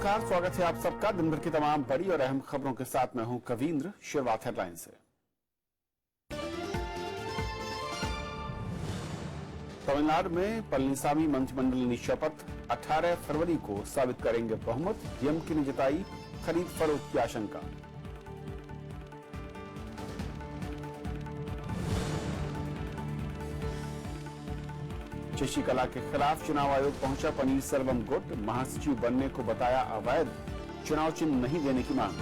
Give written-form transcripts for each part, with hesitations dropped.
नमस्कार, स्वागत है आप सबका दिन भर की तमाम बड़ी और अहम खबरों के साथ मैं हूं कवींद्र। शुरुआत हेडलाइन से। तमिलनाडु में पलनीसामी मंत्रिमंडल ने शपथ, 18 फरवरी को साबित करेंगे बहुमत। डीएमके ने जताई खरीद फरोख्त की आशंका। शशिकला के खिलाफ चुनाव आयोग पहुंचा पनीरसेल्वम गुट, महासचिव बनने को बताया अवैध, चुनाव चिन्ह नहीं देने की मांग।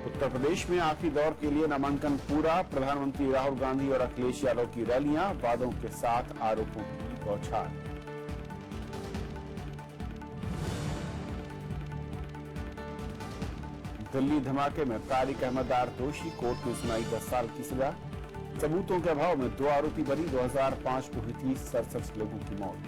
उत्तर प्रदेश में आखिरी दौर के लिए नामांकन पूरा, प्रधानमंत्री राहुल गांधी और अखिलेश यादव की रैलियां, वादों के साथ आरोपों की बौछार। दिल्ली धमाके में तारिक अहमद दार दोषी, कोर्ट ने सुनाई 10 साल की सजा। सबूतों के अभाव में 2 आरोपी बरी, 2005 को हुई थी 67 लोगों की मौत।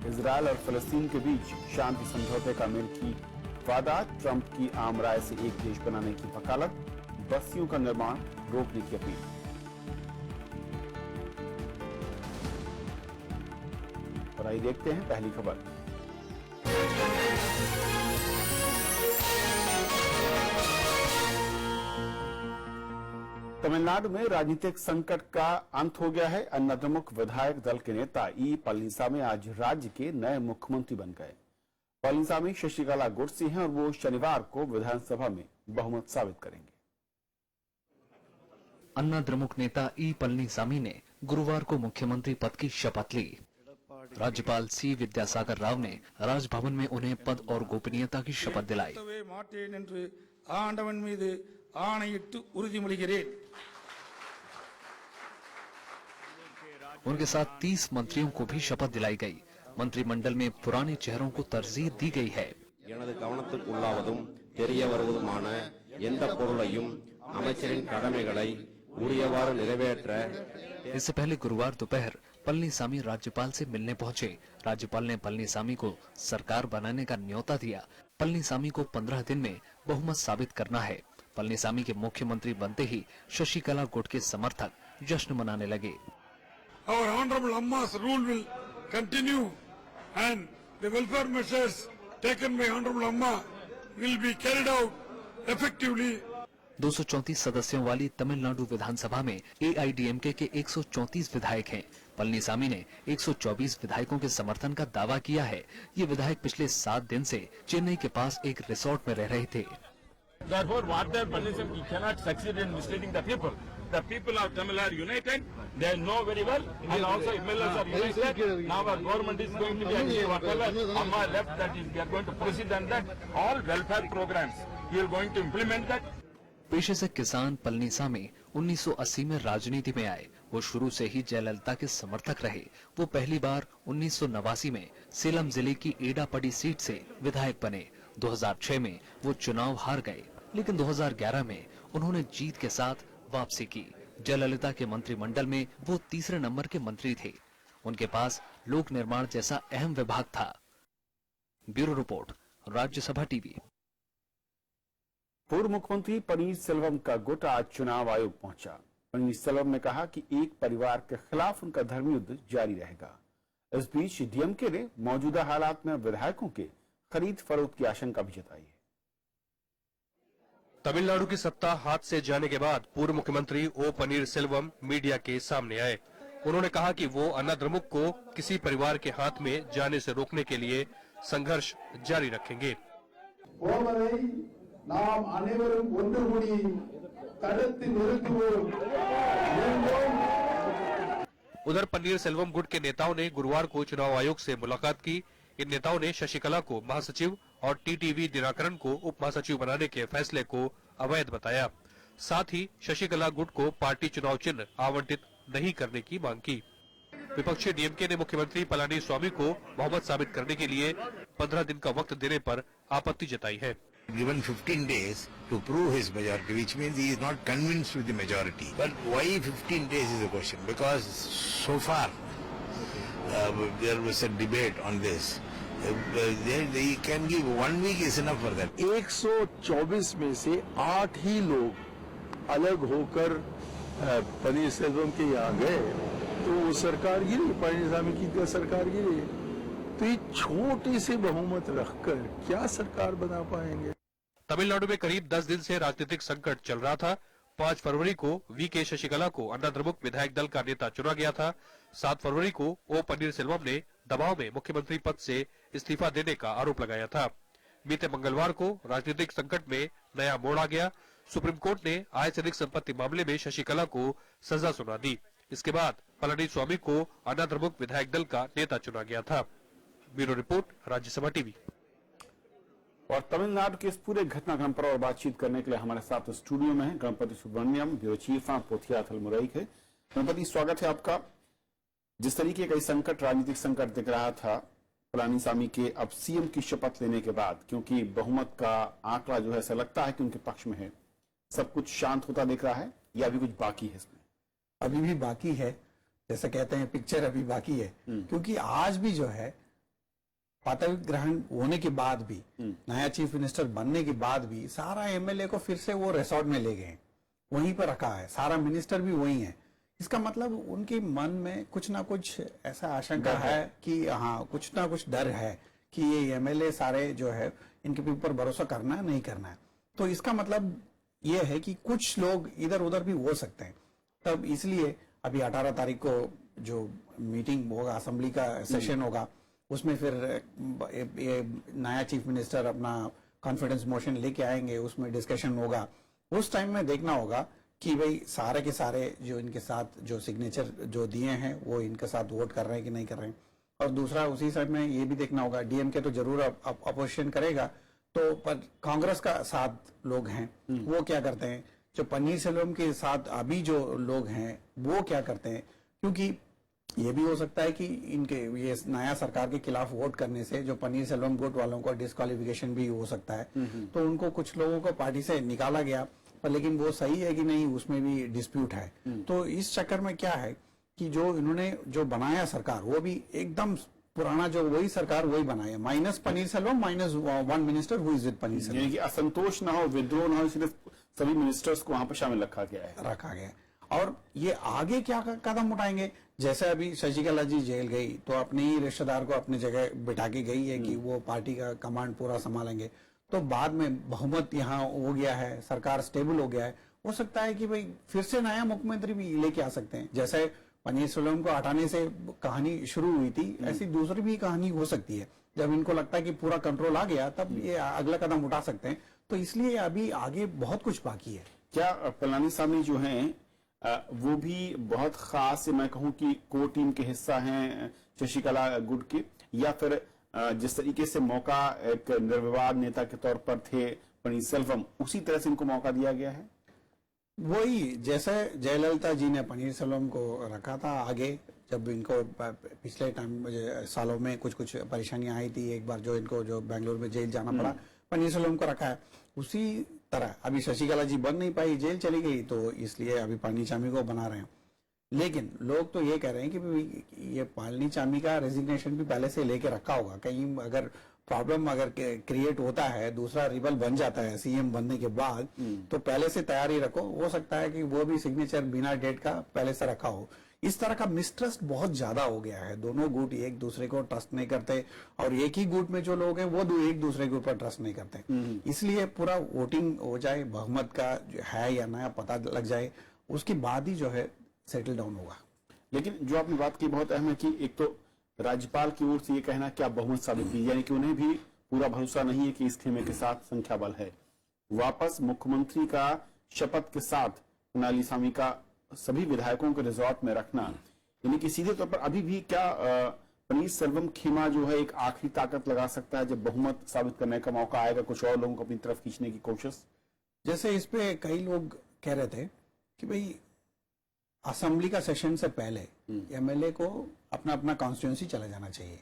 इजरायल और फिलिस्तीन के बीच शांति समझौते का अमेरिकी वादा, ट्रंप की आम राय से एक देश बनाने की वकालत, बस्तियों का निर्माण रोकने की अपील। और आइए देखते हैं पहली खबर। तमिलनाडु में राजनीतिक संकट का अंत हो गया है। अन्नाद्रमुक विधायक दल के नेता ई पलनीसामी आज राज्य के नए मुख्यमंत्री बन गए। पलनीसामी शशिकला गुट से हैं और वो शनिवार को विधानसभा में बहुमत साबित करेंगे। अन्नाद्रमुक नेता ई पलनीसामी ने गुरुवार को मुख्यमंत्री पद की शपथ ली। राज्यपाल सी विद्यासागर राव ने राजभवन में उन्हें पद और गोपनीयता की शपथ दिलाई। उनके साथ 30 मंत्रियों को भी शपथ दिलाई गई। मंत्रिमंडल में पुराने चेहरों को तरजीह दी गई है। इससे पहले गुरुवार दोपहर पलनीसामी राज्यपाल से मिलने पहुंचे। राज्यपाल ने पलनीसामी को सरकार बनाने का न्योता दिया। पलनीसामी को 15 दिन में बहुमत साबित करना है। पलनीसामी के मुख्यमंत्री बनते ही शशिकला गुट के समर्थक जश्न मनाने लगे। Our Honorable Amma's rule will continue and the welfare measures taken by Honorable Amma will be carried out effectively. 234 सदस्यों वाली तमिलनाडु विधानसभा में एआईडीएमके के 134 विधायक हैं। पलनीसामी ने 124 विधायकों के समर्थन का दावा किया है। ये विधायक पिछले 7 दिन से चेन्नई के पास एक रिसोर्ट में रह रहे थे। Therefore, whatever Pallanisammy cannot succeed in misleading the people. The people of Tamil are united. They know very well, and also MLAs are united. Now our government is going to be actually whatever Amma left, that is, we are going to proceed on that. All welfare programs, we are going to implement that. पेशे से किसान पलनीसामी 1980 में राजनीति में आए। वो शुरू से ही जयललिता के समर्थक रहे। वो पहली बार 1989 में सेलम जिले की एडापडी सीट से विधायक बने। 2006 में वो चुनाव हार गए, लेकिन 2011 में उन्होंने जीत के साथ वापसी की। जयललिता के मंत्रिमंडल में वो तीसरे नंबर के मंत्री थे। उनके पास लोक निर्माण जैसा अहम विभाग था। Bureau report, Rajya Sabha TV. पूर्व मुख्यमंत्री पनीरसेल्वम का गुट आज चुनाव आयोग पहुंचा। पनीरसेल्वम ने कहा कि एक परिवार के खिलाफ उनका धर्म युद्ध जारी रहेगा। इस बीच डीएमके ने मौजूदा हालात में विधायकों के खरीद फरोख्त की आशंका भी जताई है। तमिलनाडु की सत्ता हाथ से जाने के बाद पूर्व मुख्यमंत्री ओ पनीरसेल्वम मीडिया के सामने आए। उन्होंने कहा कि वो अन्नाद्रमुक को किसी परिवार के हाथ में जाने से रोकने के लिए संघर्ष जारी रखेंगे। நாம் அனைவரும் ஒன்று கூடி தடுத்து நிறுத்துவோம்। उधर पनीरसेल्वम गुट के नेताओं ने गुरुवार को चुनाव आयोग से मुलाकात की। इन नेताओं ने शशिकला को महासचिव और टीटीवी दिनाकरन को उप महासचिव बनाने के फैसले को अवैध बताया। साथ ही शशिकला गुट को पार्टी चुनाव चिन्ह आवंटित नहीं करने की मांग की। विपक्षी डीएमके ने मुख्यमंत्री पलानीस्वामी को बहुमत साबित करने के लिए 15 दिन का वक्त देने पर आपत्ति जताई है। Given 15 days to prove his majority, which means he is not convinced with the majority. But why 15 days is the question, because so far there was a debate on this. They can give 1 week is enough for that. 124 में से 8 ही लोग अलग होकर पनीर सेल्वम के यहाँ गए तो वो सरकार गिरी, पळनीसामी की सरकार गिरी। तो ये छोटे से बहुमत रखकर क्या सरकार बना पाएंगे? तमिलनाडु में करीब 10 दिन से राजनीतिक संकट चल रहा था। 5 फरवरी को वी.के. शशिकला को अन्ना द्रमुक विधायक दल का नेता चुना गया था। 7 फरवरी को ओ पनीरसेल्वम ने दबाव में मुख्यमंत्री पद से इस्तीफा देने का आरोप लगाया था। बीते मंगलवार को राजनीतिक संकट में नया मोड़ आ गया। सुप्रीम कोर्ट ने आय से अधिक संपत्ति मामले में शशिकला को सजा सुना दी। इसके बाद पलनीस्वामी को अन्ना द्रमुक विधायक दल का नेता चुना गया था। Bureau report, Rajya Sabha TV. और तमिलनाडु के इस पूरे घटनाक्रम पर और बातचीत करने के लिए हमारे साथ स्टूडियो में है गणपति सुब्रमण्यम, ब्यूरो चीफ पोथियाथल मुरई के। गणपति, स्वागत है आपका। जिस तरीके का संकट, राजनीतिक संकट दिख रहा था पलानीसामी के अब सीएम की शपथ लेने के बाद, क्योंकि बहुमत का आंकड़ा जो है ऐसा लगता है कि उनके पक्ष में है, सब कुछ शांत होता दिख रहा है या अभी कुछ बाकी है इसमें? अभी भी बाकी है, जैसा कहते हैं पिक्चर अभी बाकी है। क्योंकि आज भी जो है पदवी ग्रहण होने के बाद भी, नया चीफ मिनिस्टर बनने के बाद भी सारा एमएलए को फिर से वो रिसोर्ट में ले गए, वहीं पर रखा है, सारा मिनिस्टर भी वही है। इसका मतलब उनके मन में कुछ ना कुछ ऐसा आशंका है कि हाँ, कुछ ना कुछ डर है कि ये एमएलए सारे जो है इनके ऊपर भरोसा करना है नहीं करना है। तो इसका मतलब ये है कि कुछ लोग इधर उधर भी हो सकते हैं। तब इसलिए अभी 18 तारीख को जो मीटिंग होगा, असेंबली का सेशन होगा, उसमें फिर ये नया चीफ मिनिस्टर अपना कॉन्फिडेंस मोशन लेके आएंगे, उसमें डिस्कशन होगा। उस टाइम में देखना होगा कि भाई सारे के सारे जो इनके साथ जो सिग्नेचर जो दिए हैं वो इनके साथ वोट कर रहे हैं कि नहीं कर रहे हैं। और दूसरा उसी समय में ये भी देखना होगा, डीएमके तो जरूर अपोजिशन करेगा, तो पर कांग्रेस का साथ लोग हैं वो क्या करते हैं, जो पनीरसेल्वम के साथ अभी जो लोग हैं वो क्या करते हैं। क्योंकि ये भी हो सकता है कि इनके ये नया सरकार के खिलाफ वोट करने से जो पनीरसेल्वम गुट वालों को डिस्क्वालिफिकेशन भी हो सकता है। तो उनको कुछ लोगों को पार्टी से निकाला गया, पर लेकिन वो सही है कि नहीं उसमें भी डिस्प्यूट है। तो इस चक्कर में क्या है कि जो इन्होंने जो बनाया सरकार वो भी एकदम पुराना जो वही सरकार वही बनाया, minus Panneerselvam, minus one minister who is with Panneerselvam. यानी कि असंतोष ना हो, विद्रोह ना हो, इसलिए सभी मिनिस्टर्स को वहां पर शामिल रखा गया है। और ये आगे क्या कदम उठाएंगे, जैसे अभी शशिकला जी जेल गई तो अपने ही रिश्तेदार को अपनी जगह बिठा के गई है कि वो पार्टी का कमांड पूरा संभालेंगे। तो बाद में बहुमत यहाँ हो गया है, सरकार स्टेबल हो गया है, हो सकता है कि भाई फिर से नया मुख्यमंत्री भी लेके आ सकते हैं। जैसे पनीरसेल्वम को हटाने से कहानी शुरू हुई थी, ऐसी दूसरी भी कहानी हो सकती है। जब इनको लगता है कि पूरा कंट्रोल आ गया तब ये अगला कदम उठा सकते हैं। तो इसलिए अभी आगे बहुत कुछ बाकी है। क्या पलानीसामी जो हैं वो भी बहुत खास, मैं कहूं कि कोर टीम के हिस्सा हैं शशिकला गुट के, या फिर जिस तरीके से मौका एक निर्विवाद नेता के तौर पर थे पनीरसेल्वम, उसी तरह से इनको मौका दिया गया है? वही जैसे जयललिता जी ने पनीरसेल्वम को रखा था आगे, जब इनको पिछले टाइम सालों में कुछ परेशानियां आई थी, एक बार जो इनको जो बेंगलुरु में जेल जाना पड़ा, पनीरसेल्वम को रखा है। उसी तरह अभी शशिकला जी बन नहीं पाई, जेल चली गई, तो इसलिए अभी पळनीसामी को बना रहे हैं। लेकिन लोग तो ये कह रहे हैं कि ये पळनीसामी का रेजिग्नेशन भी पहले से लेके रखा होगा, कहीं अगर प्रॉब्लम अगर क्रिएट होता है, दूसरा रिबल बन जाता है सीएम बनने के बाद, तो पहले से तैयारी रखो। हो सकता है कि वो भी सिग्नेचर बिना डेट का पहले से रखा हो। इस तरह का मिसट्रस्ट बहुत ज्यादा हो गया है, दोनों गुट एक दूसरे को ट्रस्ट नहीं करते, और एक ही गुट में जो लोग हैं वो एक दूसरे के ऊपर ट्रस्ट नहीं करते। इसलिए पूरा वोटिंग हो जाए, बहुमत का है या नया पता लग जाए, उसके बाद ही जो है सेटल डाउन होगा। लेकिन जो आपने बात की बहुत अहम है कि एक तो राज्यपाल की ओर से ये कहना क्या बहुमत साबित की, यानी कि उन्हें भी पूरा भरोसा नहीं है कि इस खेमे के साथ संख्या बल है। वापस मुख्यमंत्री का शपथ के साथ पलानीसामी का सभी विधायकों के रिजॉर्ट में रखना, यानी कि सीधे तौर पर अभी भी क्या पनीरसेल्वम खेमा जो है एक आखिरी ताकत लगा सकता है जब बहुमत साबित करने का मौका आएगा, कुछ और लोगों को अपनी तरफ खींचने की कोशिश? जैसे इस पे कई लोग कह रहे थे कि भाई असेंबली का सेशन से पहले एमएलए को अपना अपना कॉन्स्टिट्यूंसी चला जाना चाहिए,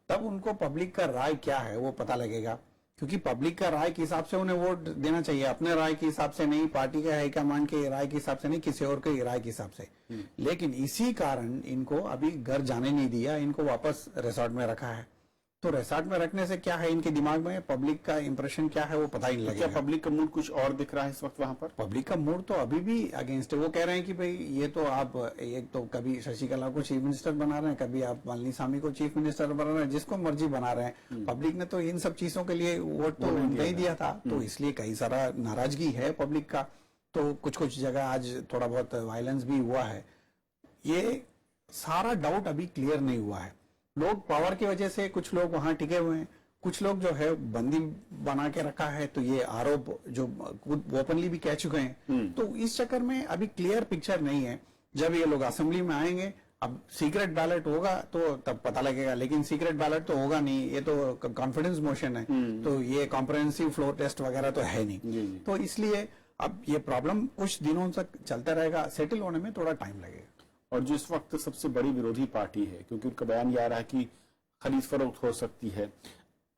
तब उनको पब्लिक का राय क्या है वो पता लगेगा। क्योंकि पब्लिक का राय के हिसाब से उन्हें वोट देना चाहिए, अपने राय के हिसाब से नहीं, पार्टी के हाईकमान के राय के हिसाब से नहीं, किसी और के राय के हिसाब से। लेकिन इसी कारण इनको अभी घर जाने नहीं दिया, इनको वापस रिसोर्ट में रखा है। तो रिसॉर्ट में रखने से क्या है, इनके दिमाग में पब्लिक का इंप्रेशन क्या है वो पता ही नहीं क्या लगेगा। पब्लिक का मूड कुछ और दिख रहा है इस वक्त वहां पर? पब्लिक का मूड तो अभी भी अगेंस्ट है। वो कह रहे हैं कि भाई ये तो आप एक तो कभी शशिकला को चीफ मिनिस्टर बना रहे हैं, कभी आप पलनीसामी को चीफ मिनिस्टर बना रहे हैं, जिसको मर्जी बना रहे हैं। पब्लिक ने तो इन सब चीजों के लिए वोट तो नहीं दिया था, तो इसलिए कई सारा नाराजगी है पब्लिक का। तो कुछ कुछ जगह आज थोड़ा बहुत वायलेंस भी हुआ है। ये सारा डाउट अभी क्लियर नहीं हुआ है। लोग पावर की वजह से कुछ लोग वहां टिके हुए हैं, कुछ लोग जो है बंदी बना के रखा है, तो ये आरोप जो ओपनली भी कह चुके हैं। तो इस चक्कर में अभी क्लियर पिक्चर नहीं है। जब ये लोग असेंबली में आएंगे, अब सीक्रेट बैलेट होगा तो तब पता लगेगा, लेकिन सीक्रेट बैलेट तो होगा नहीं, ये तो कॉन्फिडेंस मोशन है, तो ये कॉम्प्रिहेंसिव फ्लोर टेस्ट वगैरह तो है नहीं। तो इसलिए अब ये प्रॉब्लम कुछ दिनों तक चलता रहेगा, सेटल होने में थोड़ा टाइम लगेगा। और जो इस वक्त सबसे बड़ी विरोधी पार्टी है, क्योंकि उनका बयान ये आ रहा है कि खरीद फरोख्त हो सकती है,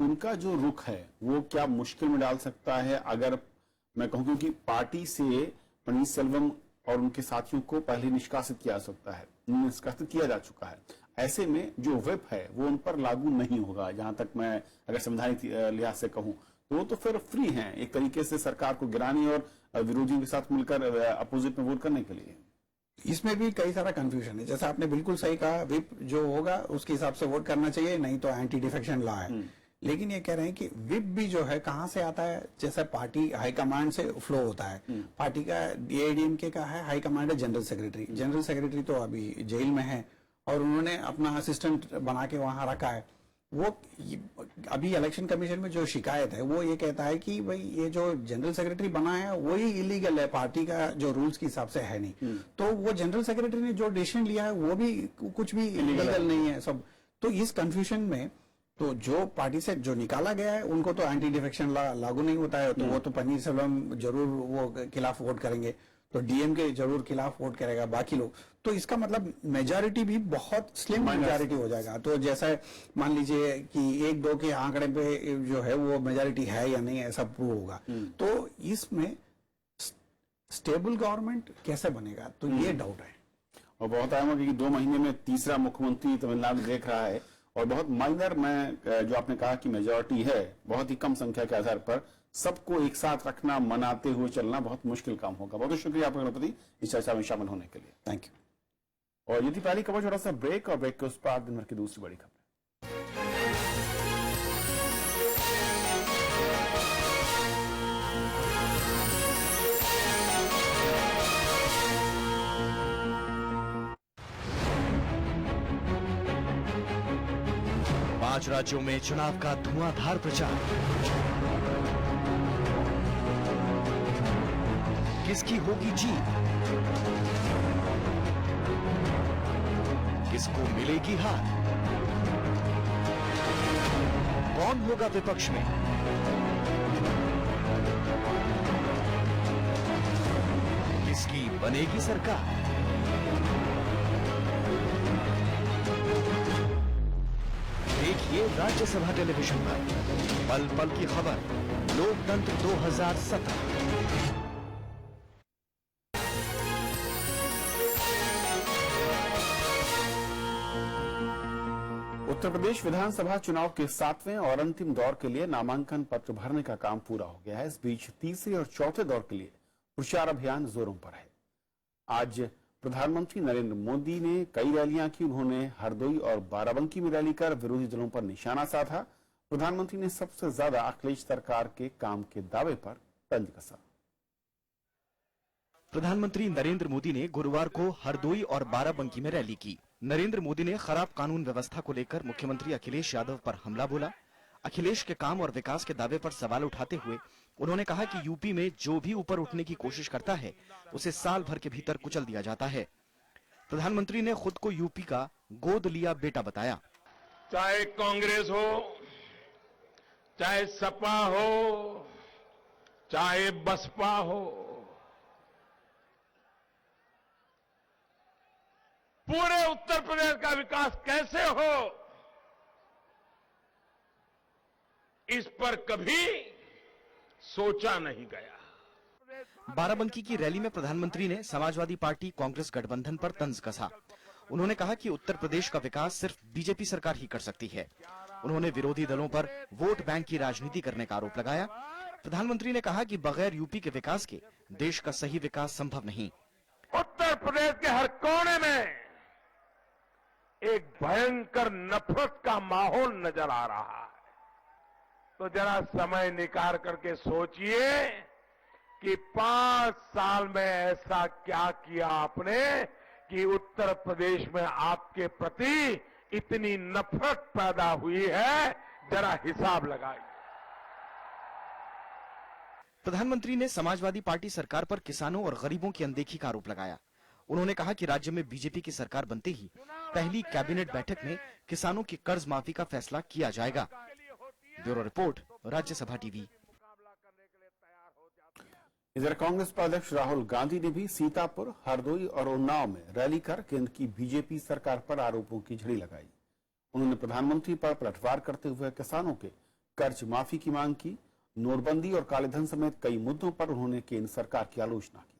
उनका जो रुख है वो क्या मुश्किल में डाल सकता है? अगर मैं कहूं, क्योंकि पार्टी से पन्नीरसेल्वम और उनके साथियों को पहले निष्कासित किया जा सकता है, निष्कासित किया जा चुका है। ऐसे में जो व्हिप है वो उन पर लागू नहीं होगा। जहां तक मैं अगर संवैधानिक लिहाज से कहूं तो वो तो फिर फ्री हैं एक तरीके से सरकार को गिराने और विरोधियों के साथ मिलकर अपोजिट में वोट करने के लिए। इसमें भी कई सारा कंफ्यूजन है। जैसा आपने बिल्कुल सही कहा, व्हिप जो होगा उसके हिसाब से वोट करना चाहिए, नहीं तो एंटी डिफेक्शन लॉ है। लेकिन ये कह रहे हैं कि व्हिप भी जो है कहां से आता है, जैसे पार्टी हाईकमांड से फ्लो होता है। पार्टी का एआईडीएमके का है हाईकमांड है जनरल सेक्रेटरी। जनरल सेक्रेटरी तो अभी जेल में है और उन्होंने अपना असिस्टेंट बना के वहां रखा है। वो अभी इलेक्शन कमीशन में जो शिकायत है वो ये कहता है कि भाई ये जो जनरल सेक्रेटरी बना है वही इलीगल है, पार्टी का जो रूल्स के हिसाब से है नहीं। तो वो जनरल सेक्रेटरी ने जो डिसीजन लिया है वो भी कुछ भी इलीगल नहीं है सब। तो इस कंफ्यूजन में तो जो पार्टी से जो निकाला गया है उनको तो एंटी डिफेक्शन लॉ लागू नहीं होता है, तो वो तो पन्नीरसेल्वम जरूर वो खिलाफ वोट करेंगे, तो डीएमके जरूर खिलाफ वोट करेगा, बाकी लोग। तो इसका मतलब मेजॉरिटी भी बहुत स्लिम मेजॉरिटी हो जाएगा। तो जैसा मान लीजिए कि 1-2 के आंकड़े पे जो है वो मेजॉरिटी है या नहीं ऐसा प्रूव होगा। तो इसमें स्टेबल गवर्नमेंट कैसे बनेगा, तो ये डाउट है। और बहुत आया कि 2 महीने में तीसरा मुख्यमंत्री तमिलनाडु देख रहा है, और बहुत माइनर में जो आपने कहा कि मेजॉरिटी है, बहुत ही कम संख्या के आधार पर सबको एक साथ रखना, मनाते हुए चलना बहुत मुश्किल काम होगा। बहुत शुक्रिया आपका गणपति इस चर्चा में शामिल होने के लिए। Thank you. और यदि पहली खबर छोटा सा ब्रेक, और ब्रेक के उस पार दिन भर की दूसरी बड़ी खबर। पांच राज्यों में चुनाव का धुआंधार प्रचार। किसकी होगी जीत, किसको मिलेगी हार, कौन होगा विपक्ष में, किसकी बनेगी सरकार। देखिए राज्यसभा टेलीविजन पर पल पल की खबर, लोकतंत्र 2017। उत्तर प्रदेश विधानसभा चुनाव के 7वें और अंतिम दौर के लिए नामांकन पत्र भरने का काम पूरा हो गया है। इस बीच तीसरे और चौथे दौर के लिए प्रचार अभियान जोरों पर है। आज प्रधानमंत्री नरेंद्र मोदी ने कई रैलियां की। उन्होंने हरदोई और बाराबंकी में रैली कर विरोधी दलों पर निशाना साधा। प्रधानमंत्री ने सबसे ज्यादा अखिलेश सरकार के काम के दावे पर तंज कसा। प्रधानमंत्री नरेंद्र मोदी ने गुरुवार को हरदोई और बाराबंकी में रैली की। नरेंद्र मोदी ने खराब कानून व्यवस्था को लेकर मुख्यमंत्री अखिलेश यादव पर हमला बोला। अखिलेश के काम और विकास के दावे पर सवाल उठाते हुए उन्होंने कहा कि यूपी में जो भी ऊपर उठने की कोशिश करता है उसे साल भर के भीतर कुचल दिया जाता है। प्रधानमंत्री ने खुद को यूपी का गोद लिया बेटा बताया। चाहे कांग्रेस हो, चाहे सपा हो, चाहे बसपा हो, पूरे उत्तर प्रदेश का विकास कैसे हो, इस पर कभी सोचा नहीं गया। बाराबंकी की रैली में प्रधानमंत्री ने समाजवादी पार्टी कांग्रेस गठबंधन पर तंज कसा। उन्होंने कहा कि उत्तर प्रदेश का विकास सिर्फ बीजेपी सरकार ही कर सकती है। उन्होंने विरोधी दलों पर वोट बैंक की राजनीति करने का आरोप लगाया। प्रधानमंत्री ने कहा कि बगैर यूपी के विकास के देश का सही विकास संभव नहीं। उत्तर प्रदेश के हर कोने में एक भयंकर नफरत का माहौल नजर आ रहा है। तो जरा समय निकाल करके सोचिए कि 5 साल में ऐसा क्या किया आपने कि उत्तर प्रदेश में आपके प्रति इतनी नफरत पैदा हुई है। जरा हिसाब लगाइए। प्रधानमंत्री ने समाजवादी पार्टी सरकार पर किसानों और गरीबों की अनदेखी का आरोप लगाया। उन्होंने कहा कि राज्य में बीजेपी की सरकार बनते ही पहली कैबिनेट बैठक में किसानों की कर्ज माफी का फैसला किया जाएगा। Bureau report, Rajya Sabha TV. इधर कांग्रेस उपाध्यक्ष राहुल गांधी ने भी सीतापुर, हरदोई और उन्नाव में रैली कर केंद्र की बीजेपी सरकार पर आरोपों की झड़ी लगाई। उन्होंने प्रधानमंत्री पर पलटवार करते हुए किसानों के कर्ज माफी की मांग की। नोटबंदी और कालेधन समेत कई मुद्दों पर उन्होंने केंद्र सरकार की आलोचना की।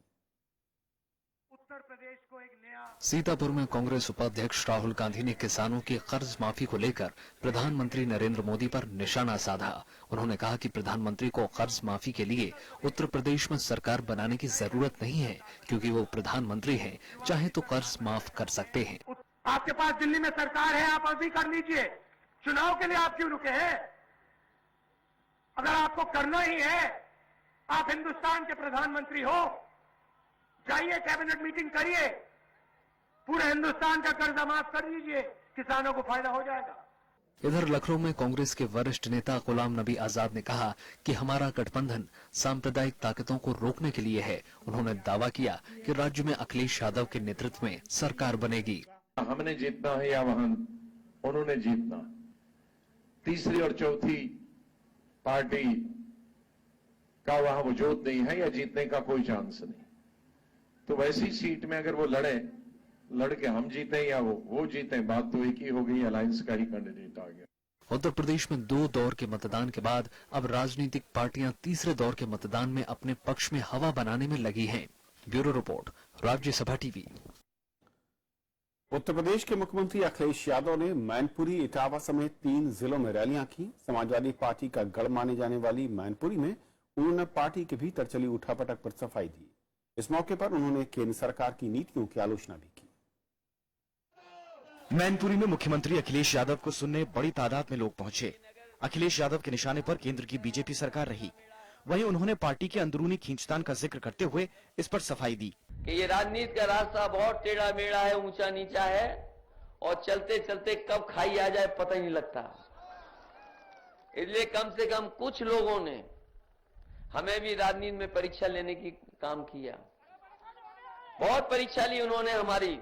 सीतापुर में कांग्रेस उपाध्यक्ष राहुल गांधी ने किसानों की कर्ज माफी को लेकर प्रधानमंत्री नरेंद्र मोदी पर निशाना साधा। उन्होंने कहा कि प्रधानमंत्री को कर्ज माफी के लिए उत्तर प्रदेश में सरकार बनाने की जरूरत नहीं है, क्योंकि वो प्रधानमंत्री हैं, चाहे तो कर्ज माफ कर सकते हैं। आपके पास दिल्ली में सरकार है, आप अभी कर लीजिए। चुनाव के लिए आप क्यों रुके हैं? अगर आपको करना ही है, आप हिंदुस्तान के प्रधानमंत्री हो, जाइए कैबिनेट मीटिंग करिए, पूरे हिंदुस्तान का कर्जा माफ कर दीजिए, किसानों को फायदा हो जाएगा। इधर लखनऊ में कांग्रेस के वरिष्ठ नेता गुलाम नबी आजाद ने कहा कि हमारा गठबंधन सांप्रदायिक ताकतों को रोकने के लिए है। उन्होंने दावा किया कि राज्य में अखिलेश यादव के नेतृत्व में सरकार बनेगी। हमने जीतना है या वहां उन्होंने जीतना। तीसरी और चौथी पार्टी का वहां वजूद नहीं है या जीतने का कोई चांस नहीं। तो वैसी सीट में अगर वो लड़के हम जीते या वो जीते, बात तो एक ही हो गई, अलायंस का ही कैंडिडेट आ गया। उत्तर प्रदेश में 2 दौर के मतदान के बाद अब राजनीतिक पार्टियां तीसरे दौर के मतदान में अपने पक्ष में हवा बनाने में लगी हैं। Bureau report, Rajya Sabha TV. Uttar Pradesh के मुख्यमंत्री अखिलेश यादव ने मैनपुरी, इटावा समेत 3 जिलों में रैलियां की। समाजवादी पार्टी का गढ़ माने जाने वाली मैनपुरी में उन्होंने पार्टी के भीतर चली उठापटक पर सफाई दी। इस मौके पर उन्होंने केंद्र सरकार की नीतियों की आलोचना भी की। मैनपुरी में मुख्यमंत्री अखिलेश यादव को सुनने बड़ी तादाद में लोग पहुंचे। अखिलेश यादव के निशाने पर केंद्र की बीजेपी सरकार रही। वहीं उन्होंने पार्टी के अंदरूनी खींचतान का जिक्र करते हुए इस पर सफाई दी कि ये राजनीति का रास्ता बहुत टेढ़ा मेढ़ा है, ऊंचा नीचा है और चलते चलते कब खाई आ जाए पता ही नहीं लगता। इसलिए कम से कम कुछ लोगों ने हमें भी राजनीति में परीक्षा लेने की काम किया। बहुत परीक्षा ली उन्होंने हमारी,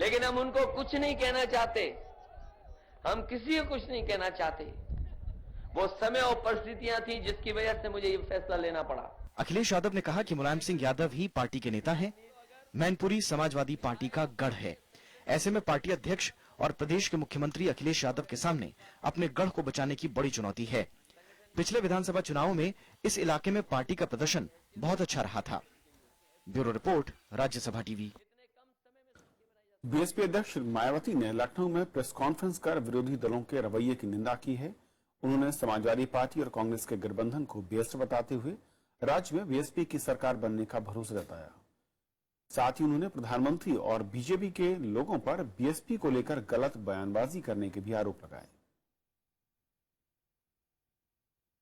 लेकिन हम उनको कुछ नहीं कहना चाहते। हम किसी को कुछ नहीं कहना चाहते। वो समय और परिस्थितियां थी जिसकी वजह से मुझे ये फैसला लेना पड़ा। अखिलेश यादव ने कहा कि मुलायम सिंह यादव ही पार्टी के नेता हैं। मैनपुरी समाजवादी पार्टी का गढ़ है। ऐसे में पार्टी अध्यक्ष और प्रदेश के मुख्यमंत्री अखिलेश यादव के सामने अपने गढ़ को बचाने की बड़ी चुनौती है। पिछले विधानसभा चुनावों में इस इलाके में पार्टी का प्रदर्शन बहुत अच्छा रहा था। Bureau report, Rajya Sabha TV. BSP अध्यक्ष मायावती ने लखनऊ में प्रेस कॉन्फ्रेंस कर विरोधी दलों के रवैये की निंदा की है। उन्होंने समाजवादी पार्टी और कांग्रेस के गठबंधन को बेअसर बताते हुए राज्य में बीएसपी की सरकार बनने का भरोसा जताया। साथ ही उन्होंने प्रधानमंत्री और बीजेपी के लोगों पर बीएसपी को लेकर गलत बयानबाजी करने के भी आरोप लगाए।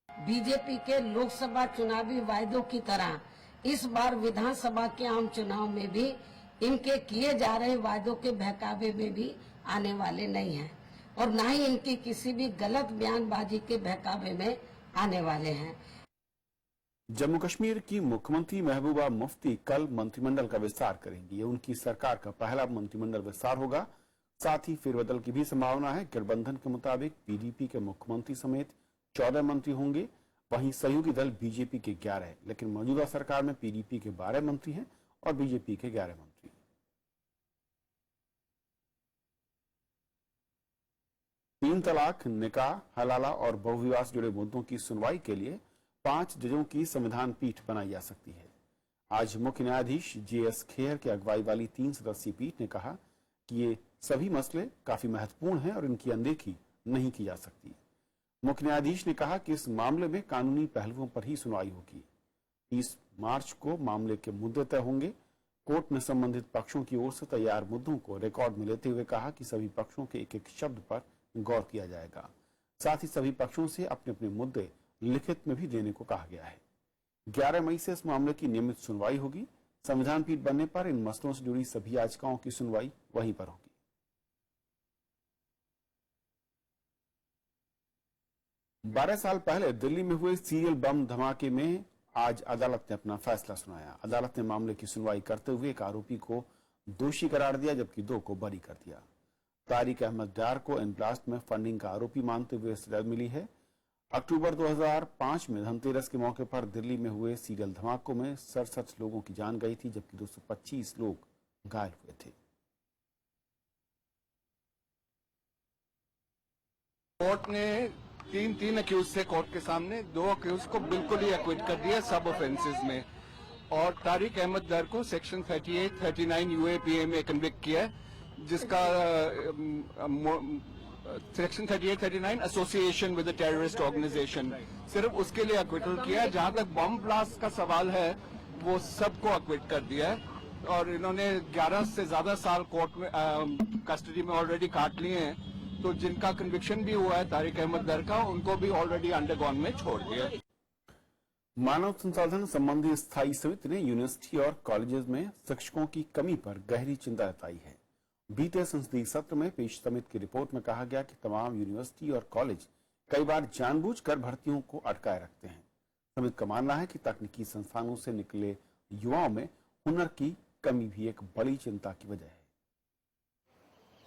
बीजेपी के लोकसभा चुनावी वायदों की तरह इस बार विधानसभा के आम चुनाव में भी इनके किए जा रहे वायदों के बहकावे में भी आने वाले नहीं हैं और न ही इनकी किसी भी गलत बयानबाजी के बहकावे में आने वाले हैं। जम्मू कश्मीर की मुख्यमंत्री महबूबा मुफ्ती कल मंत्रिमंडल का विस्तार करेंगी। ये उनकी सरकार का पहला मंत्रिमंडल विस्तार होगा। साथ ही फेरबदल की भी संभावना है। गठबंधन के मुताबिक पीडीपी के मुख्यमंत्री समेत 14 मंत्री होंगे। वहीं सहयोगी दल बीजेपी के 11 है, लेकिन मौजूदा सरकार में पीडीपी के 12 मंत्री हैं और बीजेपी के 11 मंत्री। तीन तलाक, निकाह, हलाला और बहुविवाह से जुड़े मुद्दों की सुनवाई के लिए 5 जजों की संविधान पीठ बनाई जा सकती है। आज मुख्य न्यायाधीश JS खेर की अगुवाई वाली 3 सदस्यीय पीठ ने कहा कि ये सभी मसले काफी महत्वपूर्ण हैं और इनकी अनदेखी नहीं की जा सकती। मुख्य न्यायाधीश ने कहा कि इस मामले में कानूनी पहलुओं पर ही सुनवाई होगी। 30 मार्च को मामले के मुद्दे तय होंगे। कोर्ट ने संबंधित पक्षों की ओर से तैयार मुद्दों को रिकॉर्ड में लेते हुए कहा कि सभी पक्षों के एक एक शब्द पर गौर किया जाएगा। साथ ही सभी पक्षों से अपने अपने मुद्दे लिखित में भी देने को कहा गया है। 11 मई से इस मामले की नियमित सुनवाई होगी। संविधान पीठ बनने पर इन मसलों से जुड़ी सभी याचिकाओं की सुनवाई वहीं पर होगी। 12 साल पहले दिल्ली में हुए सीरियल बम धमाके में आज अदालत ने अपना फैसला सुनाया। अदालत ने मामले की सुनवाई करते हुए एक आरोपी को दोषी करार दिया जबकि 2 को बरी कर दिया। तारिक अहमद डार को इन ब्लास्ट में फंडिंग का आरोपी मानते हुए सजा मिली है। अक्टूबर 2005 में धनतेरस के मौके पर दिल्ली में हुए सीरियल धमाकों में 67 लोगों की जान गई थी जबकि 225 लोग घायल हुए थे। कोर्ट ने तीन अक्यूज थे कोर्ट के सामने, 2 अक्यूज को बिल्कुल ही एक्विट कर दिया सब ऑफेंसेस में, और तारिक अहमद दर को सेक्शन 38, 39 UAPA में कन्विक्ट किया, जिसका section 38, 39 association with a terrorist organization, सिर्फ उसके लिए एक्विटल किया। जहां तक बम ब्लास्ट का सवाल है वो सबको एक्विट कर दिया है और इन्होंने 11 से ज्यादा साल कोर्ट में कस्टडी में ऑलरेडी काट लिए हैं। तो जिनका कन्विक्शन भी हुआ है तारिक अहमद दर का, उनको भी ऑलरेडी अंडरगॉन में छोड़ दिया। मानव संसाधन संबंधी स्थायी समिति ने यूनिवर्सिटी और कॉलेजेस में शिक्षकों की कमी पर गहरी चिंता जताई है। बीते संसदीय सत्र में पेश समिति की रिपोर्ट में कहा गया कि तमाम यूनिवर्सिटी और कॉलेज कई बार जानबूझकर भर्तियों को अटकाए रखते हैं। समिति का मानना है कि तकनीकी संस्थानों से निकले युवाओं में हुनर की कमी भी एक बड़ी चिंता की वजह है।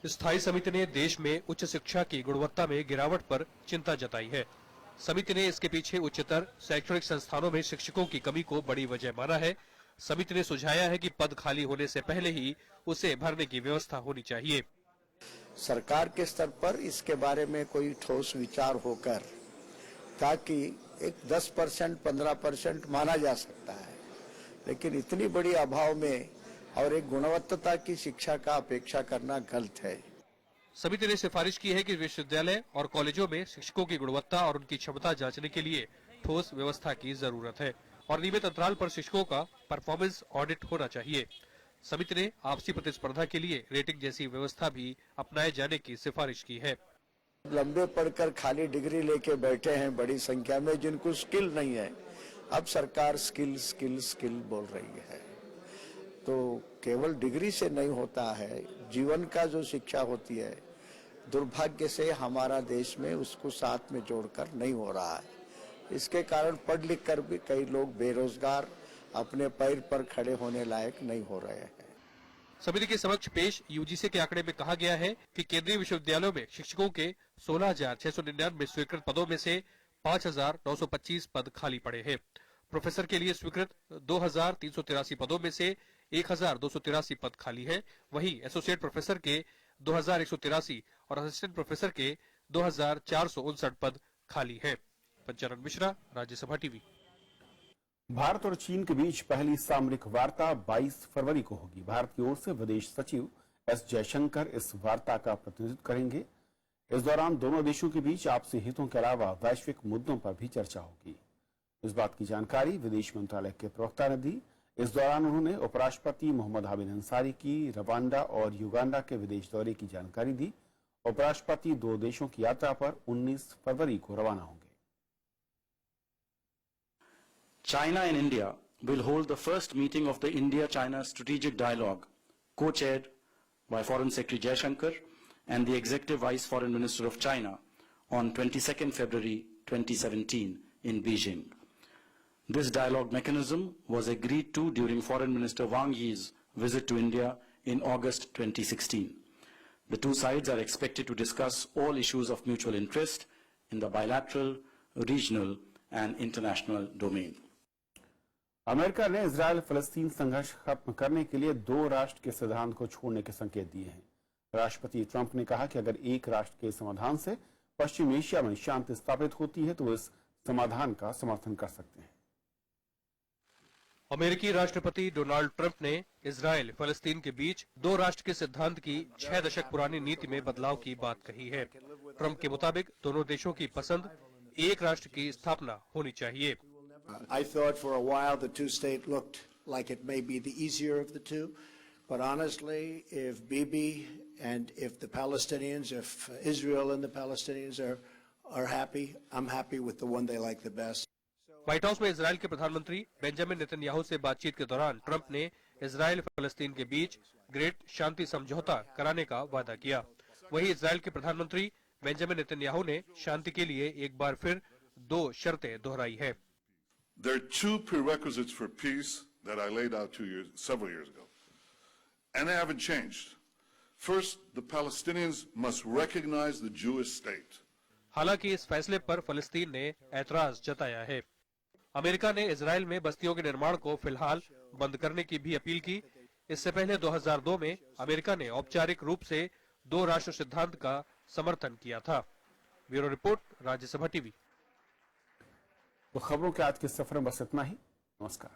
स्थायी समिति ने देश में उच्च शिक्षा की गुणवत्ता में गिरावट पर चिंता जताई है। समिति ने इसके पीछे उच्चतर शैक्षणिक संस्थानों में शिक्षकों की कमी को बड़ी वजह माना है। समिति ने सुझाया है कि पद खाली होने से पहले ही उसे भरने की व्यवस्था होनी चाहिए। सरकार के स्तर पर इसके बारे में कोई ठोस विचार होकर, ताकि एक 10%, 15% माना जा सकता है, लेकिन इतनी बड़ी अभाव में और एक गुणवत्ता की शिक्षा का अपेक्षा करना गलत है। समिति ने सिफारिश की है कि विश्वविद्यालय और कॉलेजों में शिक्षकों की गुणवत्ता और उनकी क्षमता जांचने के लिए ठोस व्यवस्था की जरूरत है और नियमित अंतराल पर शिक्षकों का परफॉर्मेंस ऑडिट होना चाहिए। समिति ने आपसी प्रतिस्पर्धा के लिए रेटिंग जैसी व्यवस्था भी अपनाए जाने की सिफारिश की है। लंबे पढ़कर खाली डिग्री लेके बैठे हैं बड़ी संख्या में, जिनको स्किल नहीं है। अब सरकार स्किल स्किल स्किल बोल रही है, तो केवल डिग्री से नहीं होता है। जीवन का जो शिक्षा होती है, दुर्भाग्य से हमारा देश में उसको साथ में जोड़कर नहीं हो रहा है। इसके कारण पढ़ लिख कर भी कई लोग बेरोजगार, अपने पैर पर खड़े होने लायक नहीं हो रहे हैं। समिति के समक्ष पेश यूजीसी के आंकड़े में कहा गया है कि केंद्रीय विश्वविद्यालयों में शिक्षकों के 16,699 स्वीकृत पदों में से 5,925 पद खाली पड़े हैं। प्रोफेसर के लिए स्वीकृत 2,383 पदों में से 1,283 पद खाली है। वहीं एसोसिएट प्रोफेसर के 2,183 और असिस्टेंट प्रोफेसर के 2,459 पद खाली है। पंचानन मिश्रा, राज्यसभा टीवी। भारत और चीन के बीच पहली सामरिक वार्ता 22 फरवरी को होगी। भारत की ओर से विदेश सचिव एस जयशंकर इस वार्ता का प्रतिनिधित्व करेंगे। इस दौरान दोनों देशों के बीच आपसी हितों के अलावा वैश्विक मुद्दों पर भी चर्चा होगी। इस बात की जानकारी विदेश मंत्रालय के प्रवक्ता ने दी। इस दौरान उन्होंने उपराष्ट्रपति मोहम्मद हामिद अंसारी की रवांडा और युगांडा के विदेश दौरे की जानकारी दी। उपराष्ट्रपति 2 देशों की यात्रा पर 19 फरवरी को रवाना होंगे। China and India will hold the first meeting of the India-China Strategic Dialogue, co-chaired by Foreign Secretary Jaishankar and the Executive Vice Foreign Minister of China on 22nd February 2017 in Beijing. This dialogue mechanism was agreed to during Foreign Minister Wang Yi's visit to India in August 2016. The two sides are expected to discuss all issues of mutual interest in the bilateral, regional and international domain. America ने Israel फलस्तीन संघर्ष खत्म करने के लिए 2 राष्ट्र के सिद्धांत को छोड़ने के संकेत दिए हैं। राष्ट्रपति ट्रंप ने कहा कि अगर एक राष्ट्र के समाधान से पश्चिम एशिया में शांति स्थापित होती है तो इस समाधान का समर्थन कर सकते हैं। अमेरिकी राष्ट्रपति डोनाल्ड ट्रंप ने इजराइल फलस्तीन के बीच 2 राष्ट्र के सिद्धांत की 6 दशक पुरानी नीति में बदलाव की बात कही है। ट्रंप के मुताबिक दोनों देशों की पसंद एक राष्ट्र की स्थापना होनी चाहिए। I thought for a while the two-state looked like it may be the easier of the two, but honestly, if Bibi and if the Palestinians, if Israel and the Palestinians are happy, I'm happy with the one they like the best. White house में Israel के प्रधानमंत्री Benjamin Netanyahu से बातचीत के दौरान Trump ने Israel फलस्तीन के बीच great शांति समझौता कराने का वादा किया। वहीं इजराइल के प्रधानमंत्री बेंजामिन नेतन्याहू ने शांति के लिए एक बार फिर 2 शर्तें दोहराई है। There are 2 prerequisites for peace that I laid out several years ago, and they haven't changed. First, the Palestinians must recognize the Jewish state. हालांकि इस फैसले पर फलस्तीन ने ऐतराज जताया है। अमेरिका ने इजराइल में बस्तियों के निर्माण को फिलहाल बंद करने की भी अपील की। इससे पहले 2002 में अमेरिका ने औपचारिक रूप से 2 राष्ट्र सिद्धांत का समर्थन किया था। Bureau report, Rajya Sabha TV. तो खबरों के आज के सफर में बस इतना ही। नमस्कार।